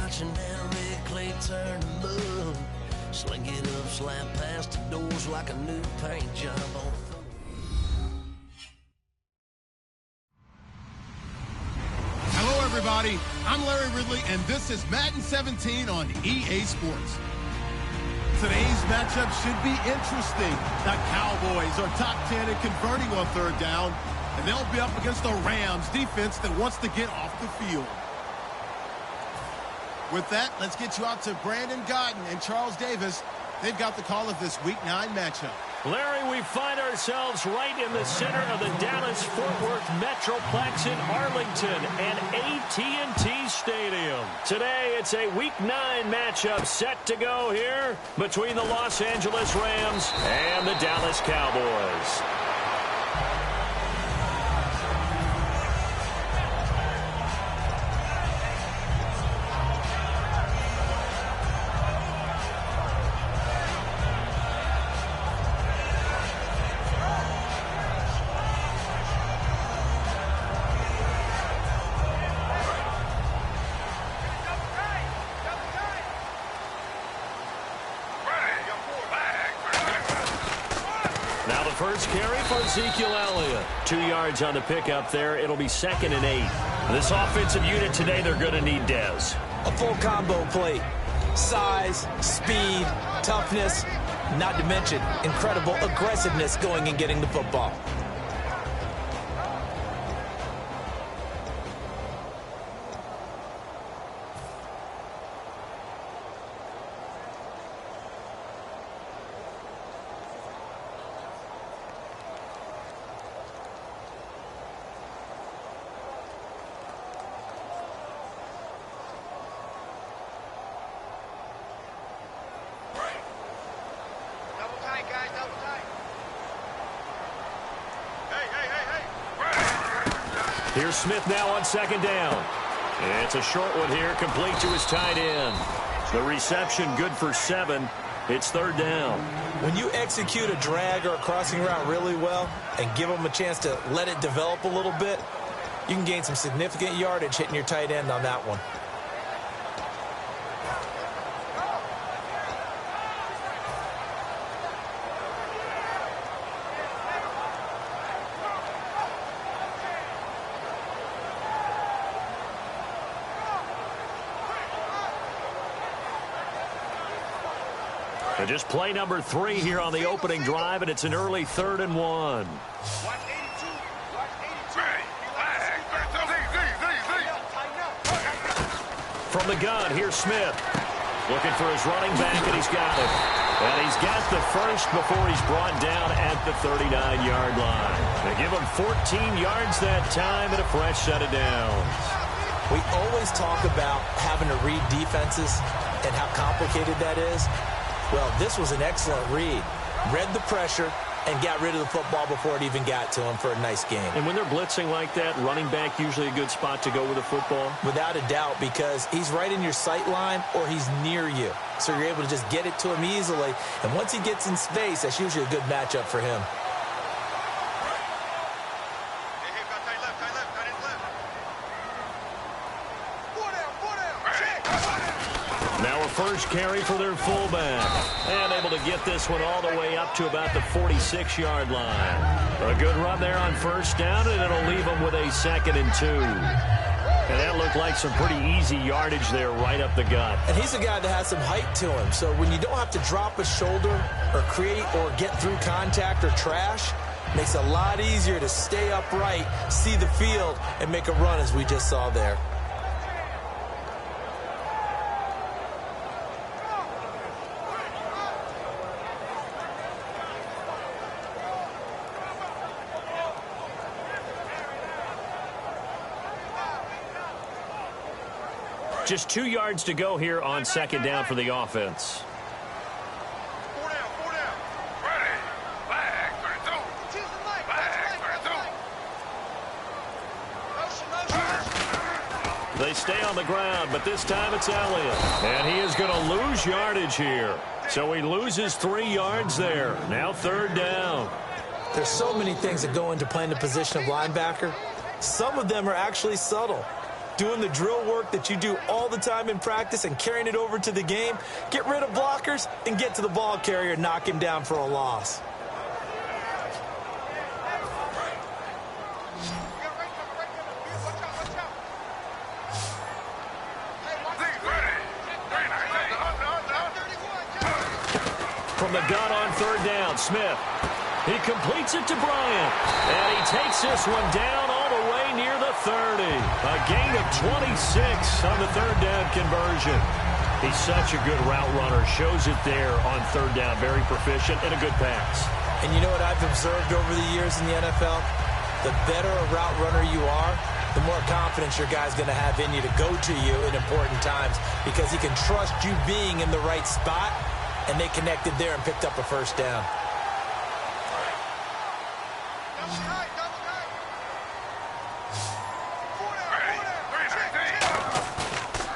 watching Henry Clay turn to mud. Sling it up, slap past the doors like a new paint job on. Hello, everybody. I'm Larry Ridley, and this is Madden 17 on EA Sports. Today's matchup should be interesting. The Cowboys are top 10 in converting on third down, and they'll be up against the Rams defense that wants to get off the field. With that, let's get you out to Brandon Godden and Charles Davis. They've got the call of this Week 9 matchup. Larry, we find ourselves right in the center of the Dallas-Fort Worth Metroplex in Arlington and AT&T Stadium. Today, it's a Week 9 matchup set to go here between the Los Angeles Rams and the Dallas Cowboys. First carry for Ezekiel Elliott. 2 yards on the pickup there. It'll be 2nd and 8. This offensive unit today, they're going to need Dez. A full combo plate. Size, speed, toughness, not to mention incredible aggressiveness going and getting the football. Here's Smith now on 2nd down. It's a short one here, complete to his tight end. The reception good for 7. It's 3rd down. When you execute a drag or a crossing route really well and give them a chance to let it develop a little bit, you can gain some significant yardage hitting your tight end on that one. So just play number 3 here on the opening drive, and it's an early 3rd and 1. From the gun, here's Smith. Looking for his running back, and he's got it. And he's got the first before he's brought down at the 39-yard line. They give him 14 yards that time and a fresh set of downs. We always talk about having to read defenses and how complicated that is. Well, this was an excellent read. Read the pressure and got rid of the football before it even got to him for a nice game. And when they're blitzing like that, running back usually a good spot to go with the football? Without a doubt, because he's right in your sight line or he's near you. So you're able to just get it to him easily. And once he gets in space, that's usually a good matchup for him. First carry for their fullback. And able to get this one all the way up to about the 46-yard line. A good run there on 1st down, and it'll leave them with a 2nd and 2. And that looked like some pretty easy yardage there right up the gut. And he's a guy that has some height to him. So when you don't have to drop a shoulder or create or get through contact or trash, makes it a lot easier to stay upright, see the field, and make a run as we just saw there. Just 2 yards to go here on 2nd down for the offense. They stay on the ground, but this time it's Elliott. And he is going to lose yardage here. So he loses 3 yards there. Now 3rd down. There's so many things that go into playing the position of linebacker. Some of them are actually subtle. doing the drill work that you do all the time in practice and carrying it over to the game. Get rid of blockers and get to the ball carrier and knock him down for a loss. From the gun on third down, Smith. He completes it to Bryant. And he takes this one down all the way near the 30. A gain of 26 on the third down conversion. He's such a good route runner. Shows it there on third down. Very proficient and a good pass. And you know what I've observed over the years in the NFL? The better a route runner you are, the more confidence your guy's going to have in you to go to you in important times because he can trust you being in the right spot, and they connected there and picked up a first down.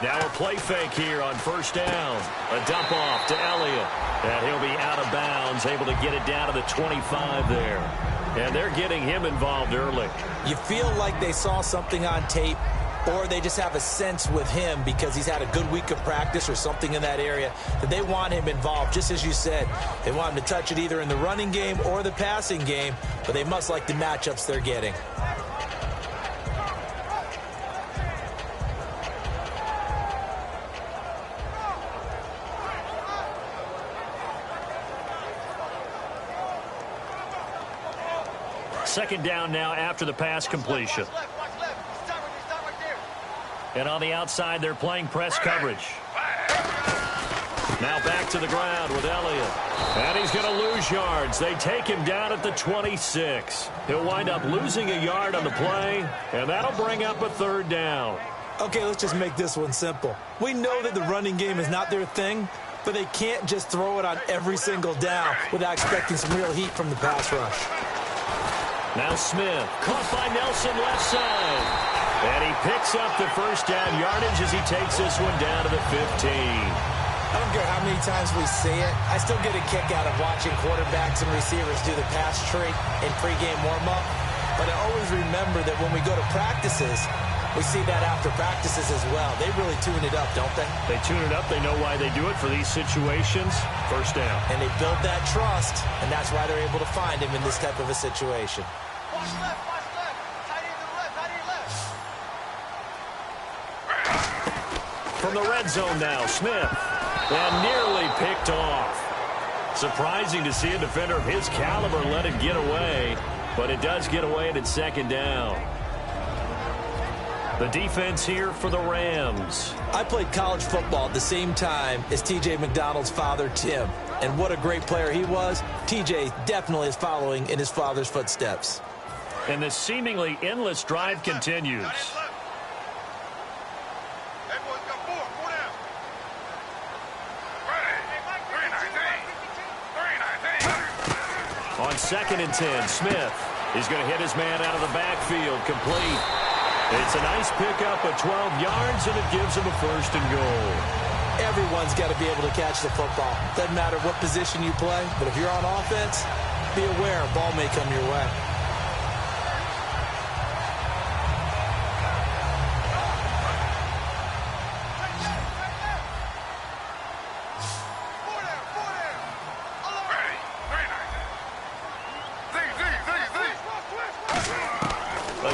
Now a play fake here on first down. A dump off to Elliott. And he'll be out of bounds, able to get it down to the 25 there. And they're getting him involved early. You feel like they saw something on tape, or they just have a sense with him because he's had a good week of practice or something in that area that they want him involved. Just as you said, they want him to touch it either in the running game or the passing game, but they must like the matchups they're getting. Second down now after the pass completion. And on the outside, they're playing press coverage. Now back to the ground with Elliott. And he's going to lose yards. They take him down at the 26. He'll wind up losing a yard on the play, and that'll bring up a third down. Okay, let's just make this one simple. We know that the running game is not their thing, but they can't just throw it on every single down without expecting some real heat from the pass rush. Now Smith, caught by Nelson left side. And he picks up the first down yardage as he takes this one down to the 15. I don't care how many times we say it, I still get a kick out of watching quarterbacks and receivers do the pass tree in pregame warm-up. But I always remember that when we go to practices, we see that after practices as well. They really tune it up, don't they? They tune it up. They know why they do it for these situations. First down. And they build that trust, and that's why they're able to find him in this type of a situation. Watch left, tight end to the left, tight end left. From the red zone now, Smith. And nearly picked off. Surprising to see a defender of his caliber let it get away, but it does get away and it's second down. The defense here for the Rams. I played college football at the same time as T.J. McDonald's father, Tim. And what a great player he was. T.J. definitely is following in his father's footsteps. And this seemingly endless drive continues. On 2nd and 10, Smith is going to hit his man out of the backfield, complete. It's a nice pickup of 12 yards, and it gives him a first and goal. Everyone's got to be able to catch the football. Doesn't matter what position you play, but if you're on offense, be aware a ball may come your way.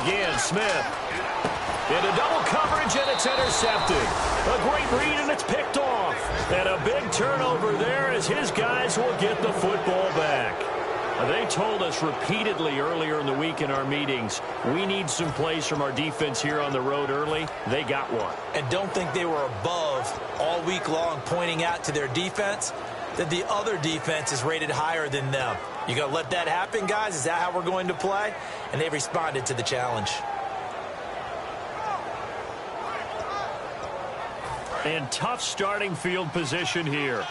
Again, Smith. Into double coverage, and it's intercepted. A great read, and it's picked off. And a big turnover there as his guys will get the football back. They told us repeatedly earlier in the week in our meetings, we need some plays from our defense here on the road early. They got one. And don't think they were above all week long pointing out to their defense that the other defense is rated higher than them. You going to let that happen, guys? Is that how we're going to play? And they responded to the challenge. And tough starting field position here.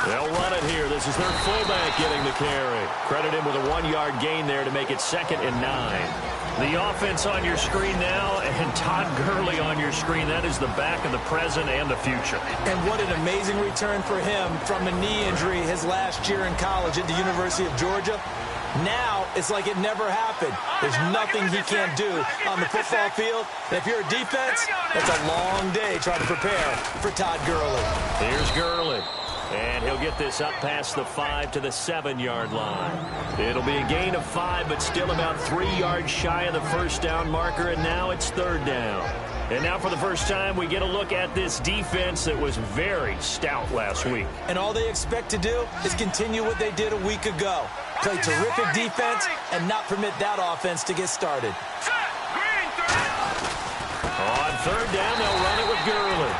They'll run it here. The this is their fullback getting the carry. Credit him with a 1-yard gain there to make it 2nd and 9. The offense on your screen now, and Todd Gurley on your screen. That is the back of the present and the future. And what an amazing return for him from a knee injury his last year in college at the University of Georgia. Now it's like it never happened. There's nothing he can't do on the football field. And if you're a defense, that's a long day trying to prepare for Todd Gurley. Here's Gurley. And he'll get this up past the 5 to the 7-yard line. It'll be a gain of 5, but still about 3 yards shy of the first down marker, and now it's 3rd down. And now for the first time, we get a look at this defense that was very stout last week. And all they expect to do is continue what they did a week ago. Play terrific defense and not permit that offense to get started. On 3rd down, they'll run it with Gurley.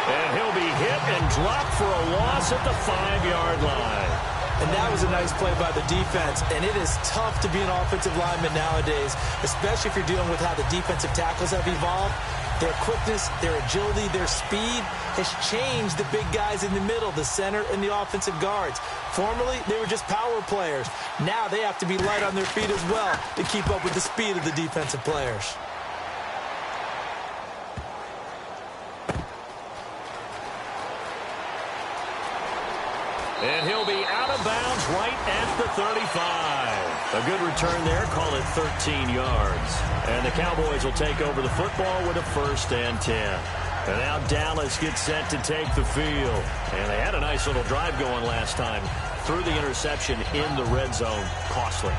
And he'll be hit and dropped for a loss at the 5-yard line. And that was a nice play by the defense. And it is tough to be an offensive lineman nowadays, especially if you're dealing with how the defensive tackles have evolved. Their quickness, their agility, their speed has changed the big guys in the middle, the center, and the offensive guards. Formerly, they were just power players. Now they have to be light on their feet as well to keep up with the speed of the defensive players. And he'll be out of bounds right at the 35. A good return there, call it 13 yards. And the Cowboys will take over the football with a 1st and 10. And now Dallas gets set to take the field. And they had a nice little drive going last time. Threw the interception in the red zone. Costly.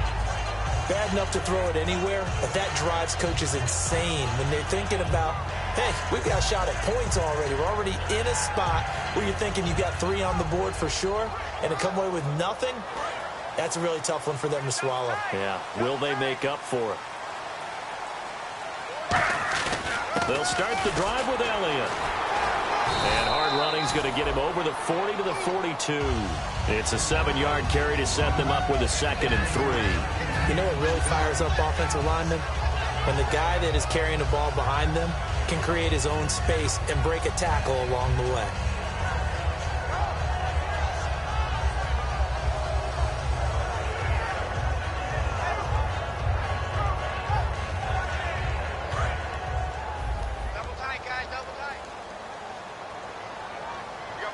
Bad enough to throw it anywhere, but that drives coaches insane when they're thinking about, hey, we've got a shot at points already. We're already in a spot where you're thinking you got 3 on the board for sure, and to come away with nothing, that's a really tough one for them to swallow. Yeah, will they make up for it? They'll start the drive with Elliott. And hard running's going to get him over the 40 to the 42. It's a 7-yard carry to set them up with a 2nd and 3. You know what really fires up offensive linemen? When the guy that is carrying the ball behind them can create his own space and break a tackle along the way. Double tight, guys, double tight. You got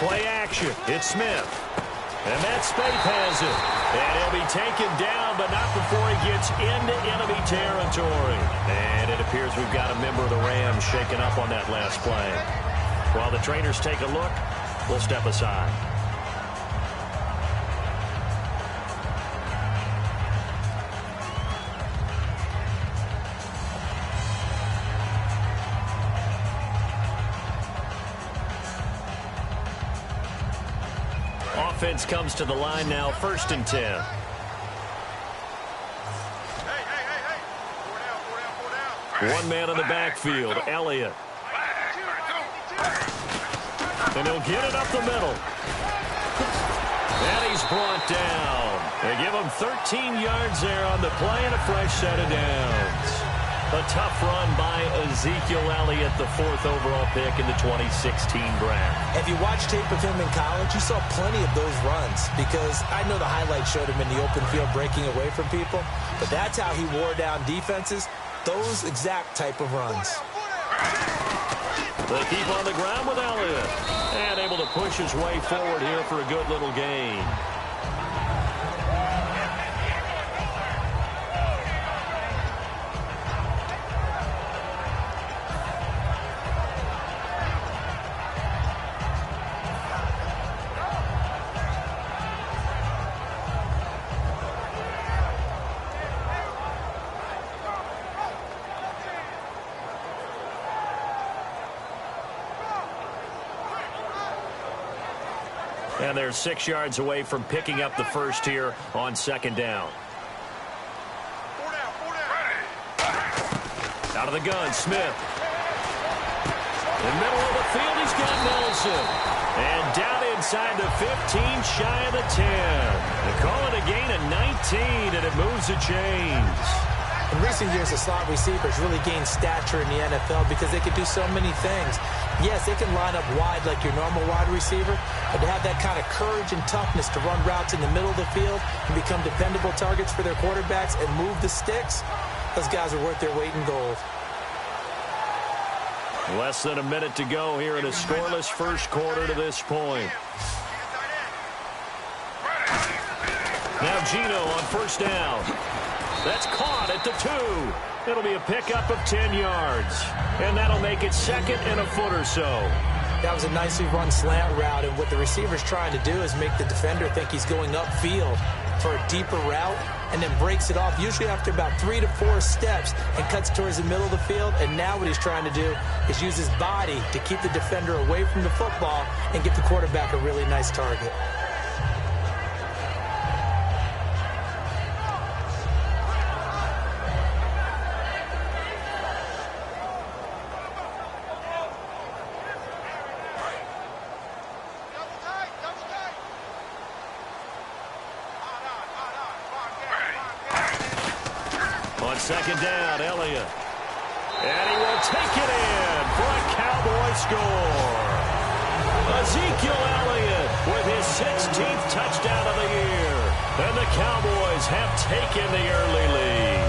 4. Play action. It's Smith. And Matt Spaeth has it. And he'll be taken down, but not before he gets into enemy territory. And it appears we've got a member of the Rams shaken up on that last play. While the trainers take a look, we'll step aside. Offense comes to the line now, 1st and 10. Hey. 4 down. One man in the backfield, Elliott. And he'll get it up the middle. And he's brought down. They give him 13 yards there on the play and a fresh set of downs. A tough run by Ezekiel Elliott, the 4th overall pick in the 2016 draft. If you watch tape of him in college, you saw plenty of those runs because I know the highlights showed him in the open field breaking away from people, but that's how he wore down defenses, those exact type of runs. They keep on the ground with Elliott and able to push his way forward here for a good little gain. And they're 6 yards away from picking up the first here on 2nd down. 4 down. Out of the gun, Smith. In the middle of the field, he's got Nelson. And down inside the 15, shy of the 10. They call it a gain of 19, and it moves the chains. In recent years, the slot receivers really gained stature in the NFL because they can do so many things. Yes, they can line up wide like your normal wide receiver, but to have that kind of courage and toughness to run routes in the middle of the field and become dependable targets for their quarterbacks and move the sticks, those guys are worth their weight in gold. Less than a minute to go here in a scoreless first quarter to this point. Now Gino on first down. That's caught at the 2. It'll be a pickup of 10 yards. And that'll make it second and a foot or so. That was a nicely run slant route, and what the receiver's trying to do is make the defender think he's going upfield for a deeper route, and then breaks it off, usually after about 3 to 4 steps, and cuts towards the middle of the field. And now what he's trying to do is use his body to keep the defender away from the football and get the quarterback a really nice target. Second down, Elliott. And he will take it in for a Cowboy score. Ezekiel Elliott with his 16th touchdown of the year. And the Cowboys have taken the early lead.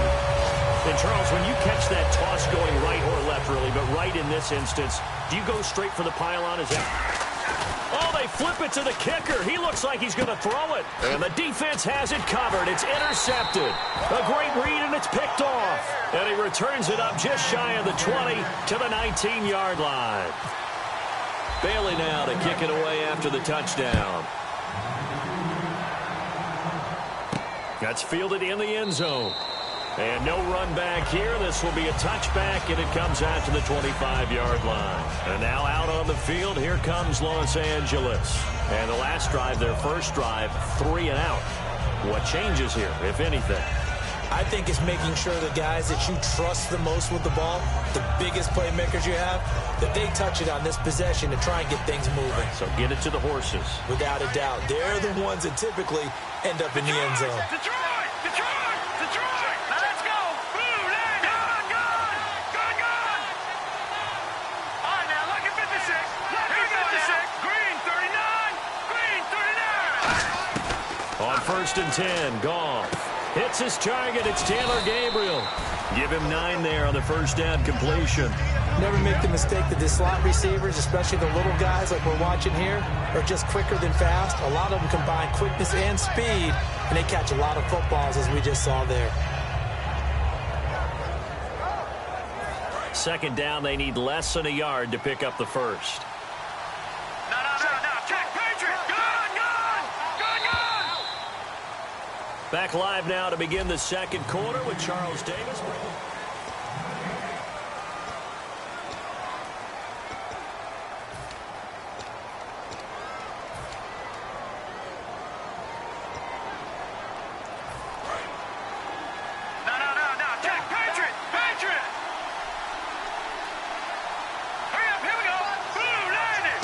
And Charles, when you catch that toss going right or left, really, but right in this instance, do you go straight for the pylon? Is that... Oh, they flip it to the kicker. He looks like he's going to throw it. And the defense has it covered. It's intercepted. A great read, and it's picked off. And he returns it up just shy of the 20 to the 19-yard line. Bailey now to kick it away after the touchdown. That's fielded in the end zone. And no run back here. This will be a touchback, and it comes out to the 25-yard line. And now out on the field, here comes Los Angeles. And the last drive, their first drive, 3 and out. What changes here, if anything? I think it's making sure the guys that you trust the most with the ball, the biggest playmakers you have, that they touch it on this possession to try and get things moving. So get it to the horses. Without a doubt. They're the ones that typically end up in the end zone. Detroit! Detroit! Detroit! Now let's go! Blue, line, gone! All right, now look at 56. Look at 56. Green, 39. Green, 39. On first and 10, Goff hits his target. It's Taylor Gabriel. Give him 9 there on the first down completion. Never make the mistake that the slot receivers, especially the little guys like we're watching here, are just quicker than fast. A lot of them combine quickness and speed, and they catch a lot of footballs, as we just saw there. Second down, they need less than a yard to pick up the first. No. Check, Patriot. Gone! Back live now to begin the second quarter with Charles Davis. No. Check, Patriot. Hurry up, here we go. Blue, landing.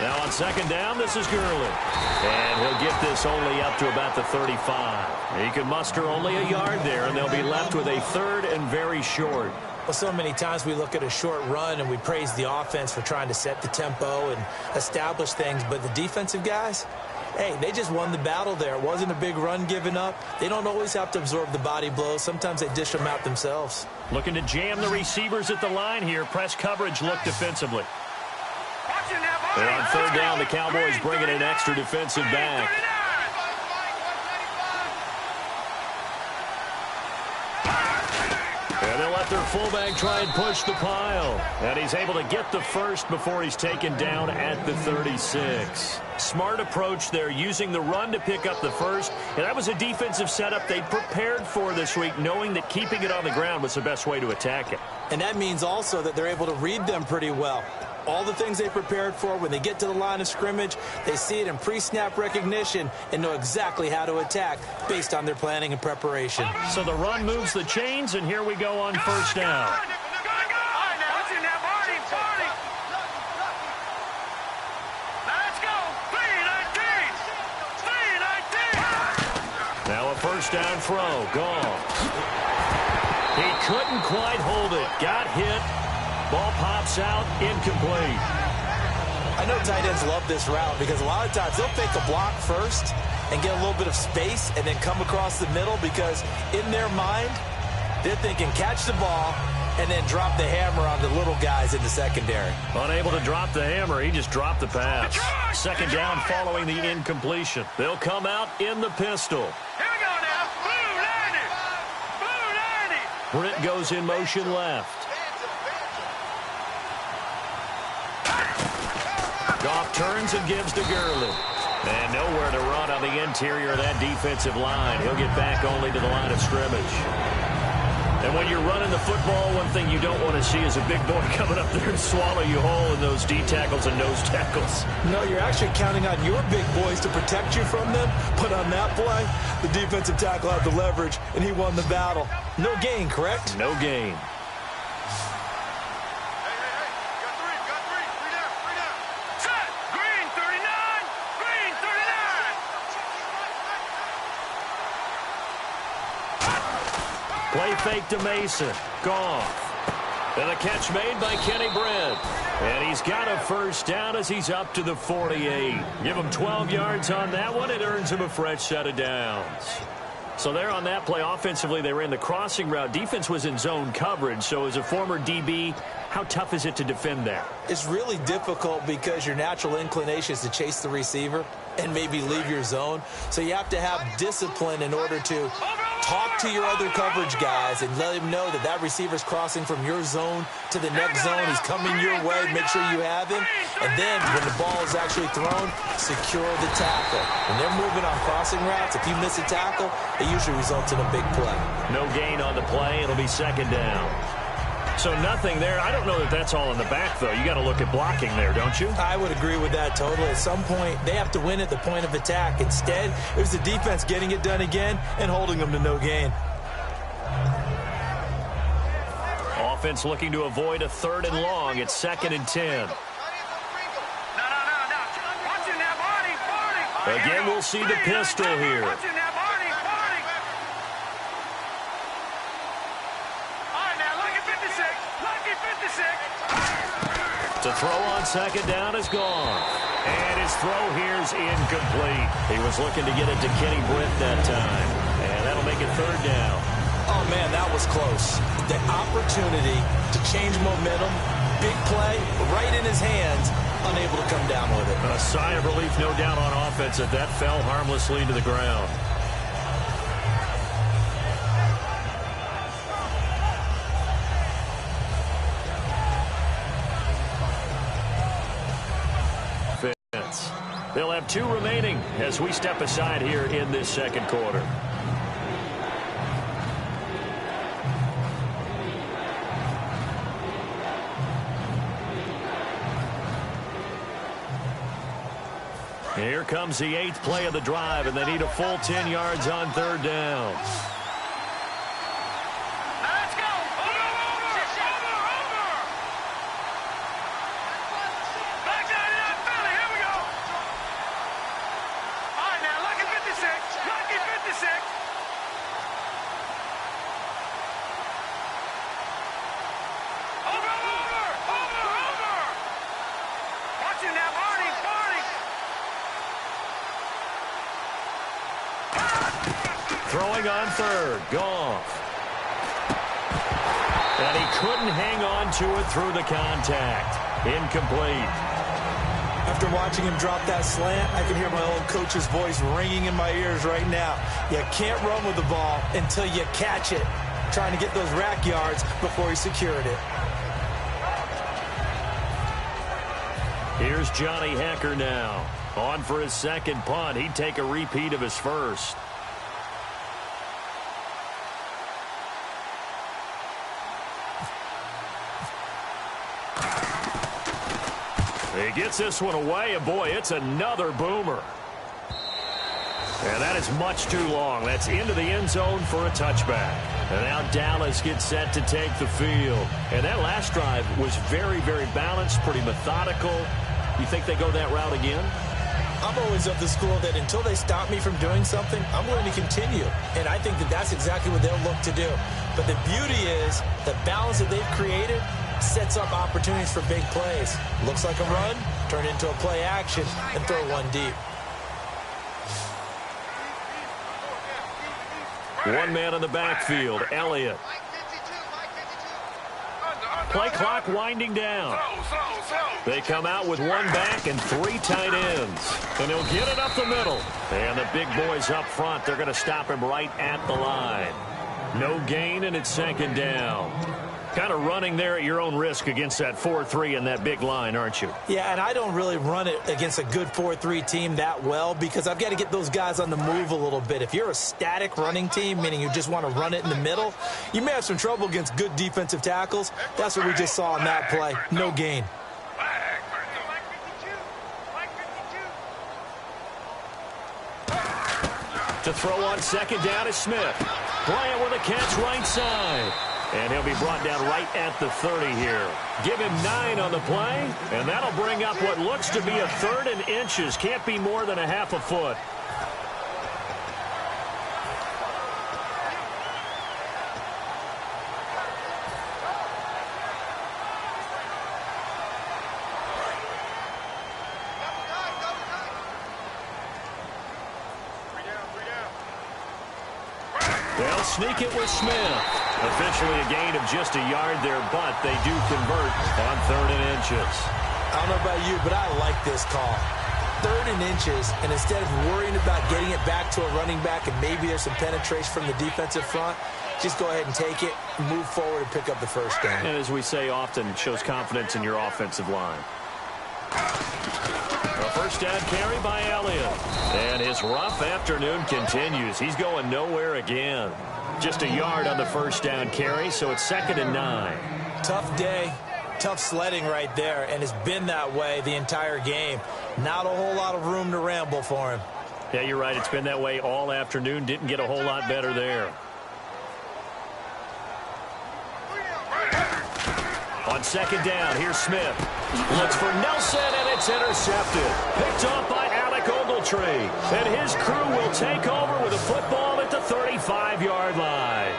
Now on second down, this is Gurley. And he'll get this only up to about the 35. He can muster only a yard there, and they'll be left with a third and very short. Well, so many times we look at a short run and we praise the offense for trying to set the tempo and establish things, but the defensive guys, hey, they just won the battle there. It wasn't a big run given up. They don't always have to absorb the body blows. Sometimes they dish them out themselves. Looking to jam the receivers at the line here. Press coverage look defensively. And on third down, the Cowboys bringing an extra defensive back. And they'll let their fullback try and push the pile. And he's able to get the first before he's taken down at the 36. Smart approach there, using the run to pick up the first. And that was a defensive setup they prepared for this week, knowing that keeping it on the ground was the best way to attack it. And that means also that they're able to read them pretty well. All the things they prepared for, when they get to the line of scrimmage, they see it in pre-snap recognition and know exactly how to attack based on their planning and preparation. So the run moves the chains, and here we go on first down. Now a first down throw. Gone. He couldn't quite hold it. Got hit. Ball pops out. Incomplete. I know tight ends love this route because a lot of times they'll fake a block first and get a little bit of space and then come across the middle because in their mind, they're thinking catch the ball and then drop the hammer on the little guys in the secondary. Unable to drop the hammer, he just dropped the pass. Second down following the incompletion. They'll come out in the pistol. Here we go now. Blue 90. Blue 90. Britt goes in motion left. Goff turns and gives to Gurley. And nowhere to run on the interior of that defensive line. He'll get back only to the line of scrimmage. And when you're running the football, one thing you don't want to see is a big boy coming up there and swallow you whole in those D tackles and nose tackles. No, you're actually counting on your big boys to protect you from them. But on that play, the defensive tackle had the leverage, and he won the battle. No gain, correct? No gain. Play fake to Mason. Goff. And a catch made by Kenny Britt. And he's got a first down as he's up to the 48. Give him 12 yards on that one. It earns him a fresh set of downs. So there on that play, offensively, they ran the crossing route. Defense was in zone coverage. So as a former DB, how tough is it to defend that? It's really difficult because your natural inclination is to chase the receiver and maybe leave your zone. So you have to have discipline in order to talk to your other coverage guys and let him know that that receiver's crossing from your zone to the next zone. He's coming your way. Make sure you have him. And then when the ball is actually thrown, secure the tackle. When they're moving on crossing routes, if you miss a tackle, it usually results in a big play. No gain on the play. It'll be second down. So nothing there. I don't know that that's all in the back, though. You got to look at blocking there, don't you? I would agree with that totally. At some point, they have to win at the point of attack. Instead, it was the defense getting it done again and holding them to no gain. Offense looking to avoid a 3rd and long. It's 2nd and 10. Again, we'll see the pistol here. To throw on second down is gone. And his throw here's incomplete. He was looking to get it to Kenny Britt that time. And that'll make it 3rd down. Oh, man, that was close. The opportunity to change momentum, big play, right in his hands, unable to come down with it. A sigh of relief, no doubt, on offense that that fell harmlessly to the ground. They'll have 2 remaining as we step aside here in this second quarter. Here comes the 8th play of the drive, and they need a full 10 yards on 3rd down. Throwing on 3rd, Goff. And he couldn't hang on to it through the contact. Incomplete. After watching him drop that slant, I can hear my old coach's voice ringing in my ears right now. You can't run with the ball until you catch it. Trying to get those rack yards before he secured it. Here's Johnny Hecker now. On for his second punt. He'd take a repeat of his first. He gets this one away, and boy, it's another boomer. And that is much too long. That's into the end zone for a touchback. And now Dallas gets set to take the field. And that last drive was very, very balanced, pretty methodical. You think they go that route again? I'm always of the school that until they stop me from doing something, I'm going to continue. And I think that that's exactly what they'll look to do. But the beauty is the balance that they've created sets up opportunities for big plays. Looks like a run, turn into a play action, and throw one deep. One man in the backfield, Elliott. Play clock winding down. They come out with one back and 3 tight ends. And he'll get it up the middle. And the big boys up front, they're going to stop him right at the line. No gain, and it's 2nd down. Kind of running there at your own risk against that 4-3 and that big line, aren't you? Yeah, and I don't really run it against a good 4-3 team that well because I've got to get those guys on the move a little bit. If you're a static running team, meaning you just want to run it in the middle, you may have some trouble against good defensive tackles. That's what we just saw in that play. No gain. To throw on 2nd down is Smith. Bryant with a catch right side. And he'll be brought down right at the 30 here. Give him 9 on the play, and that'll bring up what looks to be a 3rd and inches. Can't be more than a half a foot. They'll sneak it with Smith. Officially a gain of just a yard there, but they do convert on 3rd and inches. I don't know about you, but I like this call. 3rd and inches, and instead of worrying about getting it back to a running back and maybe there's some penetration from the defensive front, just go ahead and take it, move forward, and pick up the 1st down. And as we say often, it shows confidence in your offensive line. A 1st down carry by Elliott. And his rough afternoon continues. He's going nowhere again. Just a yard on the 1st down carry, so it's 2nd and 9. Tough day, tough sledding right there, and it's been that way the entire game. Not a whole lot of room to ramble for him. Yeah, you're right. It's been that way all afternoon. Didn't get a whole lot better there. On 2nd down, here's Smith. Looks for Nelson, and it's intercepted. Picked off by Alec Ogletree. And his crew will take over with a football at the 35-yard line.